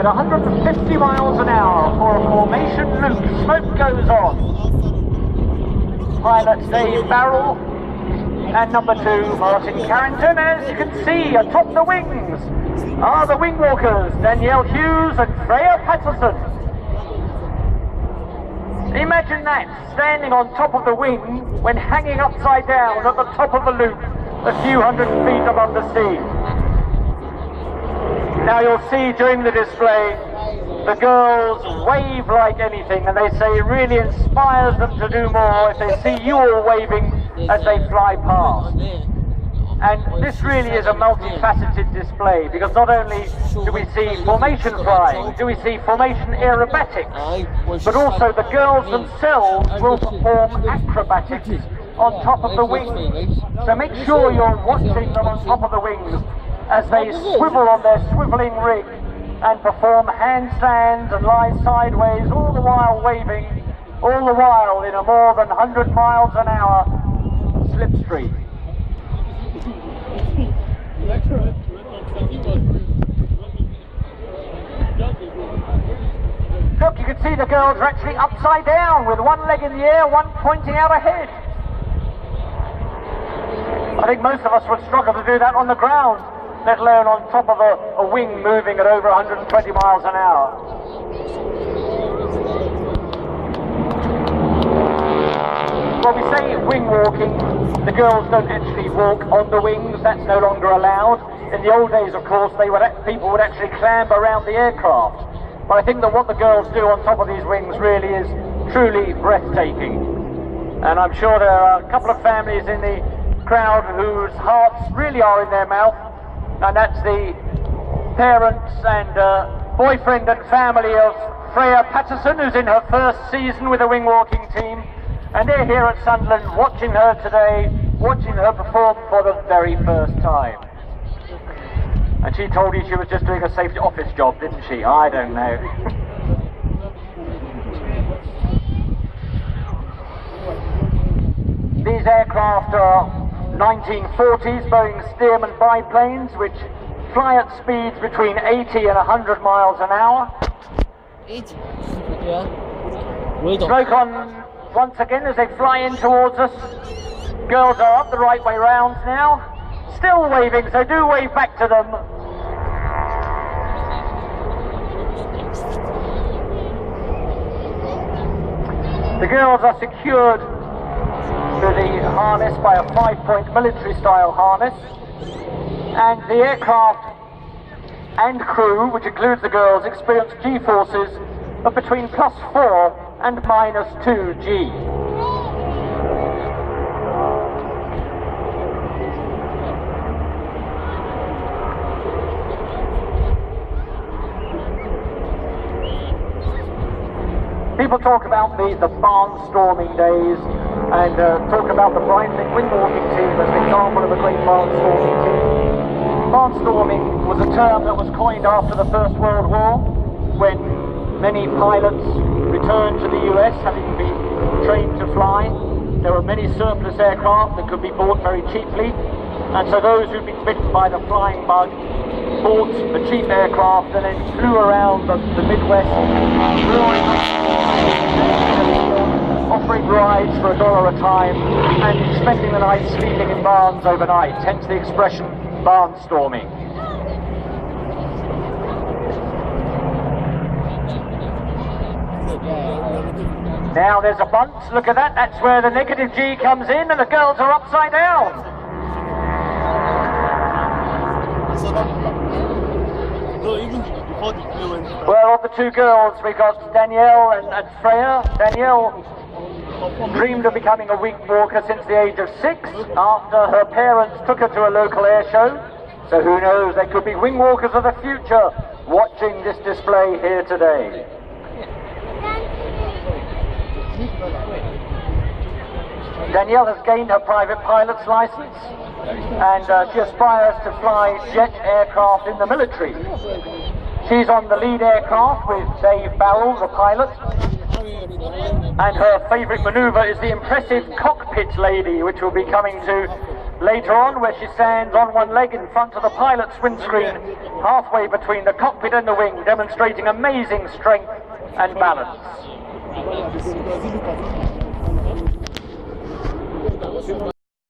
at 150 miles an hour for a formation loop. Smoke goes on. Pilots Dave Barrell and number 2 Martin Carrington. As you can see, atop the wings are the wing walkers Danielle Hughes and Freya Patterson. Imagine that, standing on top of the wing when hanging upside down at the top of the loop, a few hundred feet above the sea. Now you'll see during the display, the girls wave like anything, and they say it really inspires them to do more if they see you all waving as they fly past. And this really is a multifaceted display, because not only do we see formation flying, do we see formation aerobatics, but also the girls themselves will perform acrobatics on top of the wings. So make sure you're watching them on top of the wings as they swivel on their swiveling rig and perform handstands and lie sideways, all the while waving, all the while in a more than 100 miles an hour slipstream. Look, you can see the girls are actually upside down with one leg in the air, one pointing out ahead. I think most of us would struggle to do that on the ground, let alone on top of a wing moving at over 120 miles an hour. Well, we say wing walking, the girls don't actually walk on the wings, that's no longer allowed. In the old days, of course, people would actually clamber around the aircraft. But I think that what the girls do on top of these wings really is truly breathtaking. And I'm sure there are a couple of families in the crowd whose hearts really are in their mouth, and that's the parents and boyfriend and family of Freya Patterson, who's in her first season with the wing walking team. And they're here at Sunderland watching her today, watching her perform for the very first time. And she told you she was just doing a safety office job, didn't she? I don't know. These aircraft are 1940s Boeing Stearman biplanes, which fly at speeds between 80 and 100 miles an hour. Smoke on once again as they fly in towards us. Girls are up the right way round now, still waving, so do wave back to them. The girls are secured to the harness by a 5-point military style harness, and the aircraft and crew, which includes the girls, experience G-forces of between +4 and -2 G. People talk about the barnstorming days and talk about the Breitling wing walking team as an example of a great barnstorming team. Barnstorming was a term that was coined after the First World War, when many pilots returned to the US having been trained to fly. There were many surplus aircraft that could be bought very cheaply, and so those who'd been bitten by the flying bug bought the cheap aircraft and then flew around the Midwest, offering rides for $1 a time and spending the night sleeping in barns overnight, hence the expression barnstorming. Now there's a bunt, look at that, that's where the negative G comes in and the girls are upside down. Well, of the two girls, we got Danielle and Freya. Danielle dreamed of becoming a wing walker since the age of 6 after her parents took her to a local air show. So who knows, they could be wing walkers of the future watching this display here today. Danielle has gained her private pilot's license and she aspires to fly jet aircraft in the military. She's on the lead aircraft with Dave Barrell, the pilot, and her favourite manoeuvre is the impressive cockpit lady, which we'll be coming to Later on, where she stands on one leg in front of the pilot's windscreen, halfway between the cockpit and the wing, demonstrating amazing strength and balance.